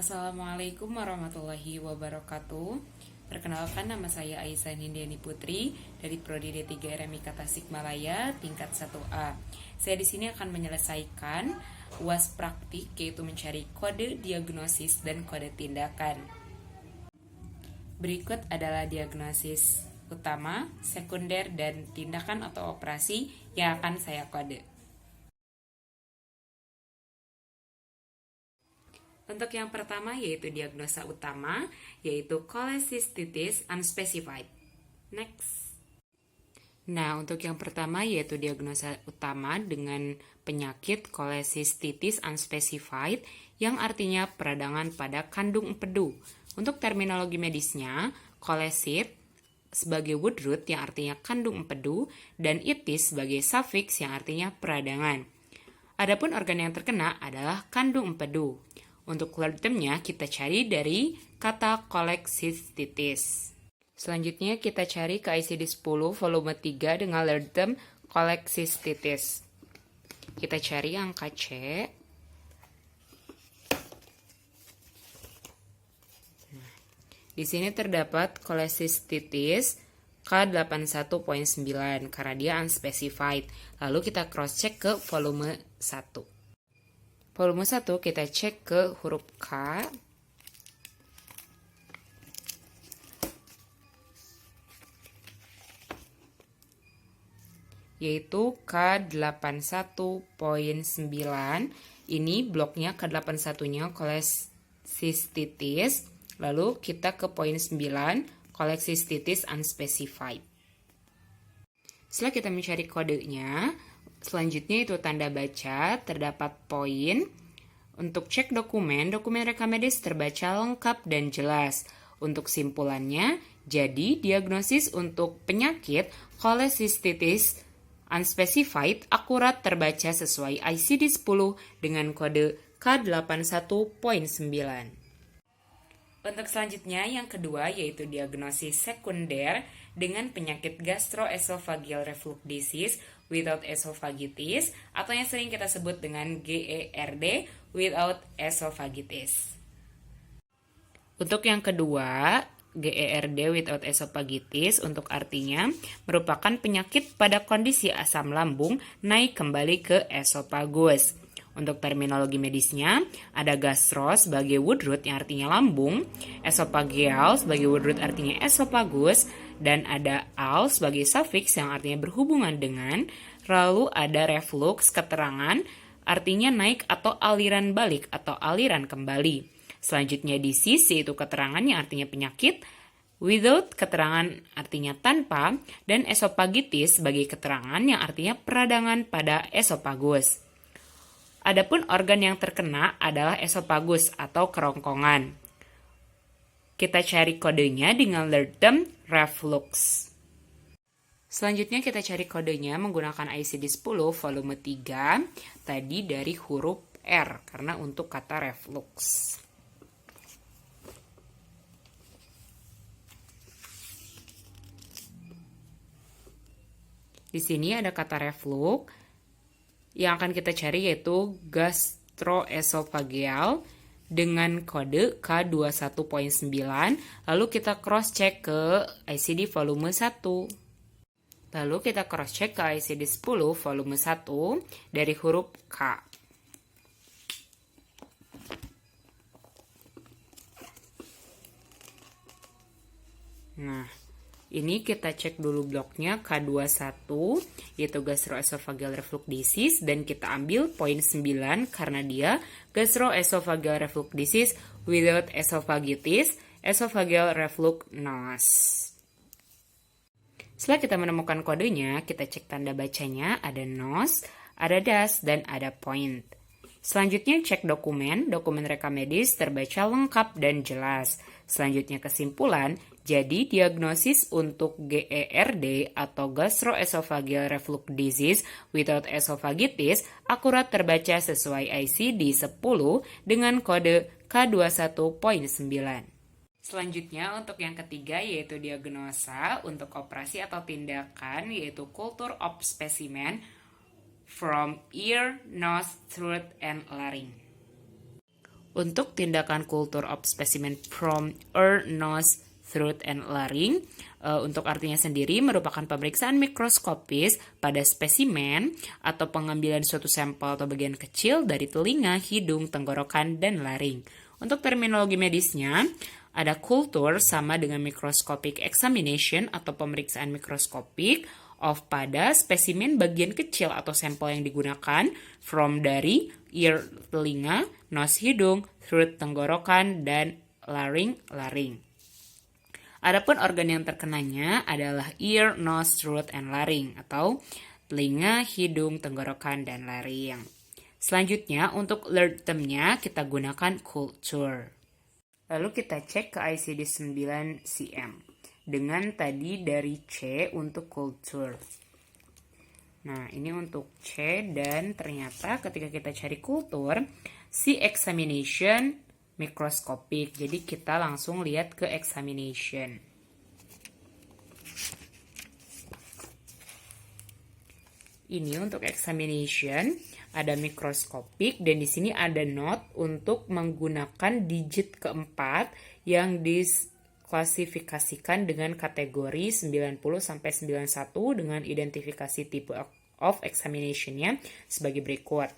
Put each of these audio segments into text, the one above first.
Assalamualaikum warahmatullahi wabarakatuh. Perkenalkan, nama saya Aisyah Nindiani Putri dari Prodi D3 RMIK Tasikmalaya tingkat 1A. Saya di sini akan menyelesaikan UAS praktik, yaitu mencari kode diagnosis dan kode tindakan. Berikut adalah diagnosis utama, sekunder, dan tindakan atau operasi yang akan saya kode. Untuk yang pertama yaitu diagnosa utama, yaitu cholecystitis unspecified. Next. Nah, untuk yang pertama yaitu diagnosa utama dengan penyakit cholecystitis unspecified yang artinya peradangan pada kandung empedu. Untuk terminologi medisnya, cholecystite sebagai wood root yang artinya kandung empedu dan itis sebagai suffix yang artinya peradangan. Adapun organ yang terkena adalah kandung empedu. Untuk word termnya kita cari dari kata cholecystitis. Selanjutnya kita cari ke ICD-10 volume 3 dengan word term cholecystitis. Kita cari angka C. Di sini terdapat cholecystitis K81.9 karena dia unspecified. Lalu kita cross check ke volume 1. Volume 1 kita cek ke huruf K. Yaitu K81.9. Ini bloknya K81-nya cholecystitis. Lalu kita ke poin 9, cholecystitis unspecified. Setelah kita mencari kodenya, selanjutnya itu tanda baca, terdapat poin. Untuk cek dokumen rekam medis terbaca lengkap dan jelas. Untuk simpulannya, jadi diagnosis untuk penyakit cholecystitis unspecified akurat terbaca sesuai ICD-10 dengan kode K81.9. Untuk selanjutnya yang kedua yaitu diagnosis sekunder dengan penyakit gastroesophageal reflux disease without esophagitis atau yang sering kita sebut dengan GERD without esophagitis. Untuk yang kedua, GERD without esophagitis untuk artinya merupakan penyakit pada kondisi asam lambung naik kembali ke esofagus. Untuk terminologi medisnya, ada gastro sebagai wood root yang artinya lambung, esophageal sebagai wood root artinya esofagus, dan ada al sebagai suffix yang artinya berhubungan dengan, lalu ada reflux keterangan artinya naik atau aliran balik atau aliran kembali. Selanjutnya disease yaitu keterangan yang artinya penyakit, without keterangan artinya tanpa, dan esophagitis sebagai keterangan yang artinya peradangan pada esofagus. Adapun organ yang terkena adalah esofagus atau kerongkongan. Kita cari kodenya dengan word term reflux. Selanjutnya kita cari kodenya menggunakan ICD-10 volume 3 tadi dari huruf R karena untuk kata reflux. Di sini ada kata reflux. Yang akan kita cari yaitu gastroesophageal dengan kode K21.9. Lalu kita cross check ke ICD volume 1. Lalu kita cross check ke ICD-10 volume 1 dari huruf K. Nah, ini kita cek dulu bloknya K21 yaitu gastroesophageal reflux disease dan kita ambil poin 9 karena dia gastroesophageal reflux disease without esophagitis, esophageal reflux NOS. Setelah kita menemukan kodenya, kita cek tanda bacanya ada NOS, ada DAS, dan ada point. Selanjutnya cek dokumen rekam medis terbaca lengkap dan jelas. Selanjutnya kesimpulan, jadi diagnosis untuk GERD atau gastroesophageal reflux disease without esophagitis akurat terbaca sesuai ICD-10 dengan kode K21.9. Selanjutnya untuk yang ketiga yaitu diagnosa untuk operasi atau tindakan yaitu culture of specimen from ear, nose, throat, and larynx. Untuk tindakan culture of specimen from ear, nose, throat, and larynx, untuk artinya sendiri merupakan pemeriksaan mikroskopis pada spesimen atau pengambilan suatu sampel atau bagian kecil dari telinga, hidung, tenggorokan, dan laring. Untuk terminologi medisnya, ada culture sama dengan microscopic examination atau pemeriksaan mikroskopik of pada spesimen bagian kecil atau sampel yang digunakan from dari ear telinga, nose hidung, throat tenggorokan, dan laring laring. Adapun organ yang terkenanya adalah ear, nose, throat, and laring atau telinga, hidung, tenggorokan, dan laring. Selanjutnya untuk alert term-nya kita gunakan culture. Lalu kita cek ke ICD-9-CM dengan tadi dari C untuk culture. Nah, ini untuk C dan ternyata ketika kita cari culture, si examination mikroskopik. Jadi kita langsung lihat ke examination. Ini untuk examination ada mikroskopik dan di sini ada note untuk menggunakan digit keempat yang diklasifikasikan dengan kategori 90 sampai 91 dengan identifikasi type of examination-nya sebagai berikut.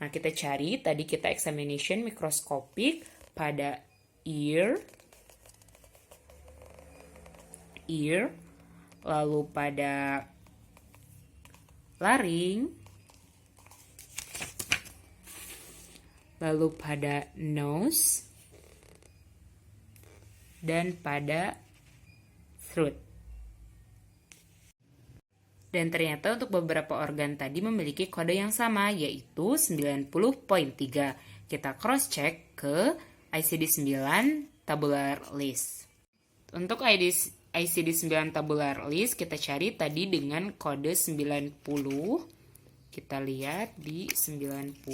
Nah, kita cari tadi kita examination mikroskopik pada ear, lalu pada laring, lalu pada nose, dan pada throat. Dan ternyata untuk beberapa organ tadi memiliki kode yang sama, yaitu 90.3. Kita cross-check ke ICD-9 tabular list. Untuk ICD-9 tabular list, kita cari tadi dengan kode 90. Kita lihat di 90.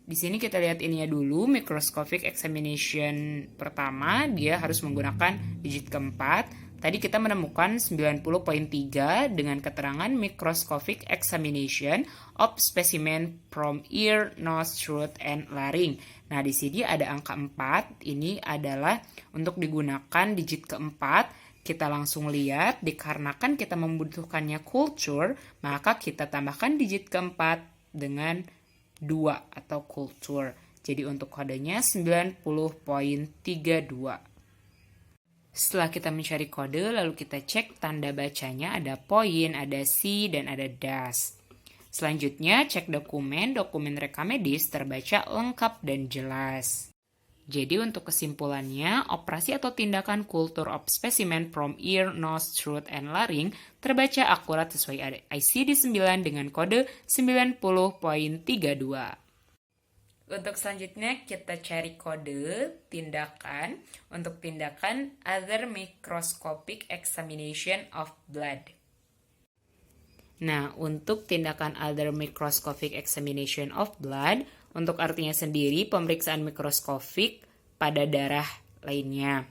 Di sini kita lihat ininya dulu, microscopic examination pertama, dia harus menggunakan digit keempat. Tadi kita menemukan 90.3 dengan keterangan microscopic examination of specimen from ear, nose, throat, and laring. Nah, di sini ada angka 4. Ini adalah untuk digunakan digit keempat. Kita langsung lihat, dikarenakan kita membutuhkannya culture, maka kita tambahkan digit keempat dengan 2 atau culture. Jadi untuk kodenya 90.32. Setelah kita mencari kode, lalu kita cek tanda bacanya, ada poin, ada C, dan ada dash. Selanjutnya, cek dokumen rekam medis terbaca lengkap dan jelas. Jadi untuk kesimpulannya, operasi atau tindakan culture of specimen from ear, nose, throat, and laring terbaca akurat sesuai ICD-9 dengan kode 90.32. Untuk selanjutnya kita cari kode tindakan untuk tindakan other microscopic examination of blood. Nah, untuk tindakan other microscopic examination of blood, untuk artinya sendiri pemeriksaan mikroskopik pada darah lainnya.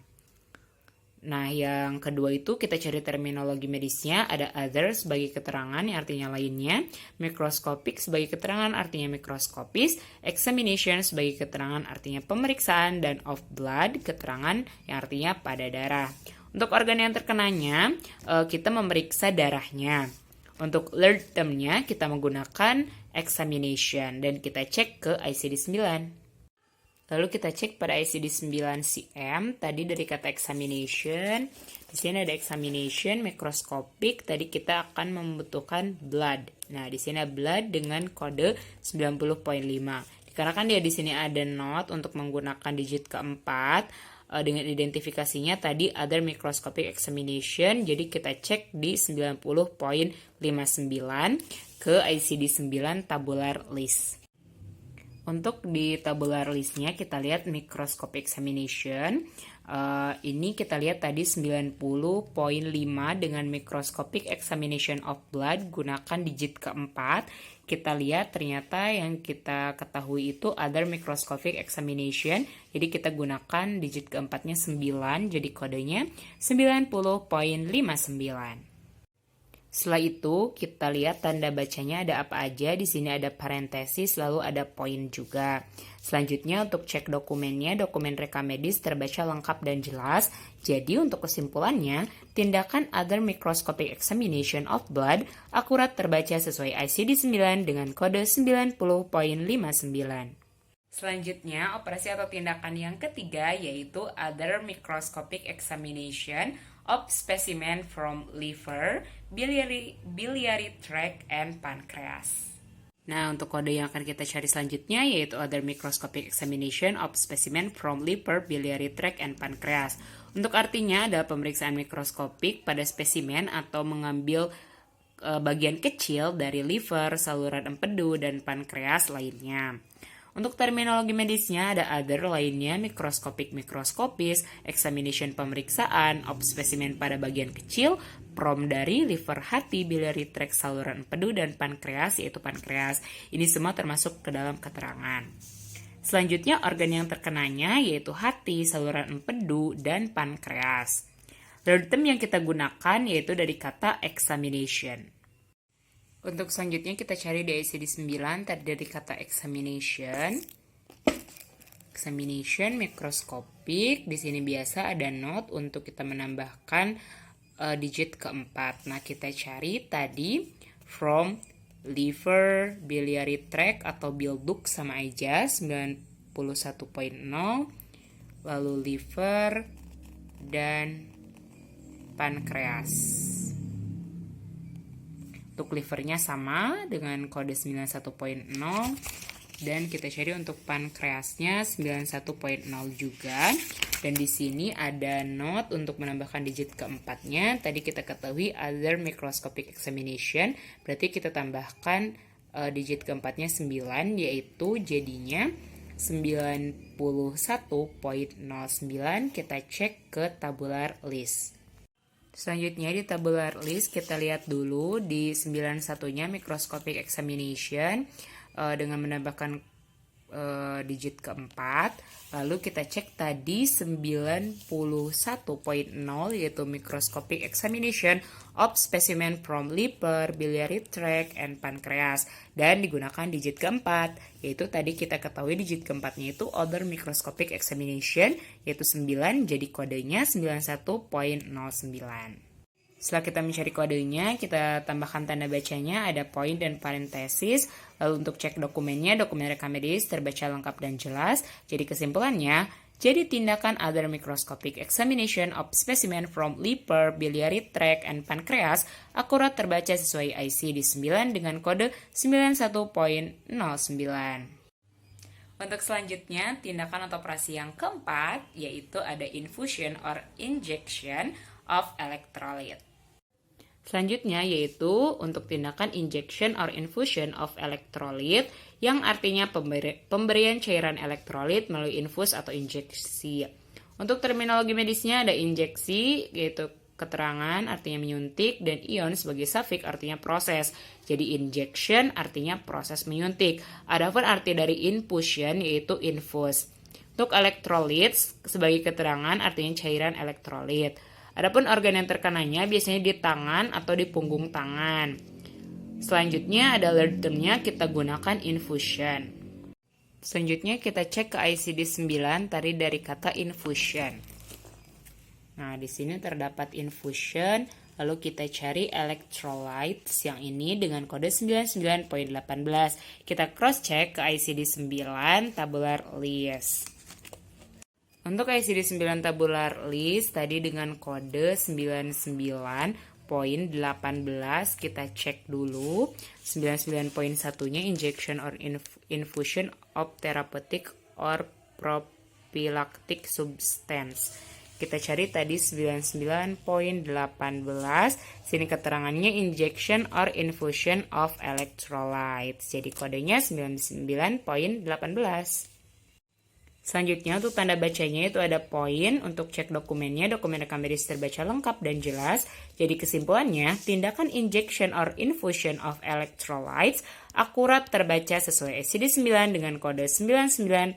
Nah, yang kedua itu kita cari terminologi medisnya, ada other sebagai keterangan yang artinya lainnya, microscopic sebagai keterangan artinya mikroskopis, examination sebagai keterangan artinya pemeriksaan, dan of blood keterangan yang artinya pada darah. Untuk organ yang terkenanya, kita memeriksa darahnya. Untuk alert term-nya kita menggunakan examination dan kita cek ke ICD-9. Lalu kita cek pada ICD-9-CM, tadi dari kata examination, di sini ada examination, mikroskopik, tadi kita akan membutuhkan blood. Nah, di sini ada blood dengan kode 90.5. Dikarenakan dia di sini ada note untuk menggunakan digit keempat, dengan identifikasinya tadi other microscopic examination, jadi kita cek di 90.59 ke ICD-9 tabular list. Untuk di tabular listnya kita lihat microscopic examination. Ini kita lihat tadi 90.5 dengan microscopic examination of blood gunakan digit keempat. Kita lihat ternyata yang kita ketahui itu other microscopic examination. Jadi kita gunakan digit keempatnya 9, jadi kodenya 90.59. Setelah itu, kita lihat tanda bacanya ada apa aja. Di sini ada parentesis, lalu ada poin juga. Selanjutnya, untuk cek dokumennya, dokumen rekam medis terbaca lengkap dan jelas. Jadi, untuk kesimpulannya, tindakan other microscopic examination of blood akurat terbaca sesuai ICD-9 dengan kode 90.59. Selanjutnya, operasi atau tindakan yang ketiga yaitu other microscopic examination of specimen from liver, biliary tract, and pancreas. Nah, untuk kode yang akan kita cari selanjutnya yaitu other microscopic examination of specimen from liver, biliary tract, and pancreas. Untuk artinya adalah pemeriksaan mikroskopik pada spesimen atau mengambil bagian kecil dari liver, saluran empedu, dan pankreas lainnya. Untuk terminologi medisnya ada other lainnya, mikroskopis, examination pemeriksaan, of spesimen pada bagian kecil, from dari liver, hati, biliary tract, saluran empedu, dan pankreas yaitu pankreas. Ini semua termasuk ke dalam keterangan. Selanjutnya organ yang terkenanya yaitu hati, saluran empedu, dan pankreas. Lalu term yang kita gunakan yaitu dari kata examination. Untuk selanjutnya kita cari di ICD-9 tadi dari kata examination. Examination mikroskopik. Di sini biasa ada note untuk kita menambahkan digit keempat. Nah, kita cari tadi from liver, biliary tract atau bile duct sama aja 91.0, lalu liver dan pankreas. Untuk livernya sama dengan kode 91.0 dan kita cari untuk pankreasnya 91.0 juga. Dan di sini ada note untuk menambahkan digit keempatnya. Tadi kita ketahui other microscopic examination, berarti kita tambahkan digit keempatnya 9 yaitu jadinya 91.09. Kita cek ke tabular list. Selanjutnya di tabular list kita lihat dulu di 91-nya microscopic examination dengan menambahkan digit keempat. Lalu kita cek tadi 91.0 yaitu microscopic examination of specimen from liver, biliary tract, and pancreas. Dan digunakan digit keempat, yaitu tadi kita ketahui digit keempatnya itu other microscopic examination, yaitu 9, jadi kodenya 91.09. Setelah kita mencari kodenya, kita tambahkan tanda bacanya, ada poin dan parentesis. Lalu untuk cek dokumennya, dokumen rekam medis terbaca lengkap dan jelas. Jadi kesimpulannya, jadi tindakan other microscopic examination of specimen from liver, biliary tract, and pancreas akurat terbaca sesuai ICD-9 dengan kode 91.09. Untuk selanjutnya, tindakan atau operasi yang keempat, yaitu ada infusion or injection of electrolyte. Selanjutnya yaitu untuk tindakan injection or infusion of electrolyte yang artinya pemberian cairan elektrolit melalui infus atau injeksi. Untuk terminologi medisnya ada injeksi yaitu keterangan artinya menyuntik dan ion sebagai suffix artinya proses. Jadi injection artinya proses menyuntik. Adapun arti dari infusion yaitu infus. Untuk electrolytes sebagai keterangan artinya cairan elektrolit. Adapun organ yang terkenanya biasanya di tangan atau di punggung tangan. Selanjutnya ada alert termnya kita gunakan infusion. Selanjutnya kita cek ke ICD-9 tadi dari kata infusion. Nah, di sini terdapat infusion, lalu kita cari electrolytes yang ini dengan kode 99.18. Kita cross check ke ICD-9 tabular list. Untuk ICD-9 tabular list tadi dengan kode 99.18 kita cek dulu. 99.1-nya injection or infusion of therapeutic or prophylactic substance. Kita cari tadi 99.18. Sini keterangannya injection or infusion of electrolytes. Jadi kodenya 99.18. Selanjutnya untuk tanda bacanya itu ada poin untuk cek dokumennya, dokumen rekam medis terbaca lengkap dan jelas. Jadi kesimpulannya, tindakan injection or infusion of electrolytes akurat terbaca sesuai ICD-9 dengan kode 99.18.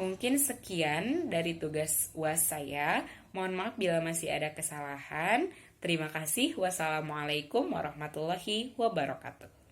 Mungkin sekian dari tugas UAS saya. Mohon maaf bila masih ada kesalahan. Terima kasih. Wassalamualaikum warahmatullahi wabarakatuh.